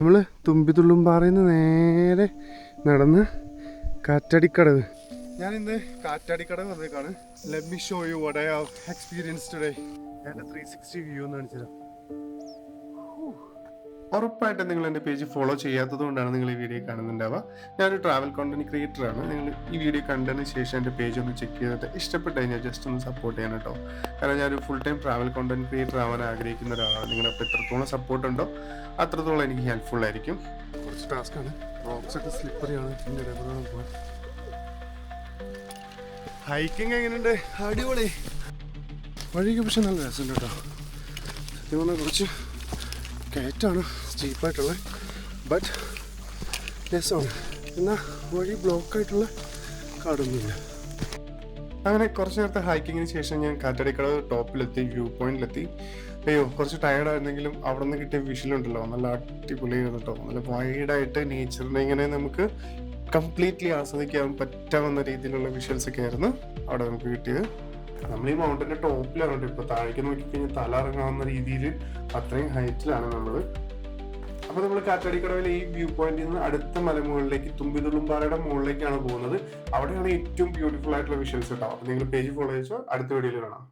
നമ്മൾ തുമ്പിതുള്ളുംപാറയിൽ നിന്ന് നേരെ നടന്ന് കാറ്റാടിക്കടവ്. ഞാൻ ഇന്ന് കാറ്റാടിക്കടവ് വന്നേക്കാണ്. Let me show you what I have experienced today. എൻ്റെ 360 വ്യൂ എന്ന് കാണിച്ചു തരാം. ഉറപ്പായിട്ടും നിങ്ങൾ എൻ്റെ പേജ് ഫോളോ ചെയ്യാത്തത് കൊണ്ടാണ് നിങ്ങൾ ഈ വീഡിയോ കാണുന്നുണ്ടാവുക. ഞാനൊരു ട്രാവൽ കോണ്ടന്റ് ക്രിയേറ്ററാണ്. നിങ്ങൾ ഈ വീഡിയോ കണ്ടതിന് ശേഷം എൻ്റെ പേജ് ഒന്ന് ചെക്ക് ചെയ്തിട്ട് ഇഷ്ടപ്പെട്ട് കഴിഞ്ഞാൽ ജസ്റ്റ് ഒന്ന് സപ്പോർട്ട് ചെയ്യാൻ കേട്ടോ. കാരണം ഞാനൊരു full time travel content creator ആവാൻ ആഗ്രഹിക്കുന്ന ഒരാളാണ്. നിങ്ങളപ്പോൾ എത്രത്തോളം സപ്പോർട്ട് ഉണ്ടോ അത്രത്തോളം എനിക്ക് ഹെൽപ്ഫുൾ ആയിരിക്കും. കുറച്ച് ടാസ്ക്കാണ്, റോക്സ് ഒക്കെ സ്ലിപ്പറിയാണ്. ഹൈക്കിങ് എങ്ങനെയുണ്ട്? അടിപൊളി. വഴിക്ക് പക്ഷെ നല്ല രസമുണ്ട് കേട്ടോ. സത്യം പറഞ്ഞാൽ കുറച്ച് കയറ്റാണ്, സ്റ്റീപ്പായിട്ടുള്ള, ബട്ട് രസമാണ്. എന്നാൽ വഴി ബ്ലോക്കായിട്ടുള്ള കാടൊന്നുമില്ല. അങ്ങനെ കുറച്ച് നേരത്തെ ഹൈക്കിങ്ങിന് ശേഷം ഞാൻ കാറ്റാടിക്കടവ് ടോപ്പിലെത്തി, വ്യൂ പോയിന്റിലെത്തി. അയ്യോ കുറച്ച് ടയർഡായിരുന്നെങ്കിലും അവിടെ നിന്ന് കിട്ടിയ വിഷ്വലുണ്ടല്ലോ നല്ല അടിപൊളിയായിരുന്നു കേട്ടോ. നല്ല വൈഡായിട്ട് നേച്ചറിനെ ഇങ്ങനെ നമുക്ക് കംപ്ലീറ്റ്ലി ആസ്വദിക്കാൻ പറ്റാവുന്ന രീതിയിലുള്ള വിഷ്വൽസ് ഒക്കെ ആയിരുന്നു അവിടെ നമുക്ക് കിട്ടിയത്. നമ്മൾ ഈ മൗണ്ടന്റെ ടോപ്പിലാണ് കേട്ടോ. ഇപ്പോൾ താഴേക്ക് നോക്കിക്കഴിഞ്ഞാൽ തല ഇറങ്ങാവുന്ന രീതിയിൽ അത്രയും ഹൈറ്റിലാണ് നമ്മൾ. അപ്പോൾ നമ്മൾ കാറ്റാടിക്കടവിലെ ഈ വ്യൂ പോയിന്റിൽ നിന്ന് അടുത്ത മലമുകളിലേക്ക് തുമ്പിതുള്ളുംപാറയുടെ മുകളിലേക്കാണ് പോകുന്നത്. അവിടെയാണ് ഏറ്റവും ബ്യൂട്ടിഫുൾ ആയിട്ടുള്ള വിഷ്വൽസ് കേട്ടോ. അപ്പോൾ നിങ്ങൾ പേജ് ഫോളോ ചെയ്താൽ അടുത്ത വീഡിയോയിൽ കാണാം.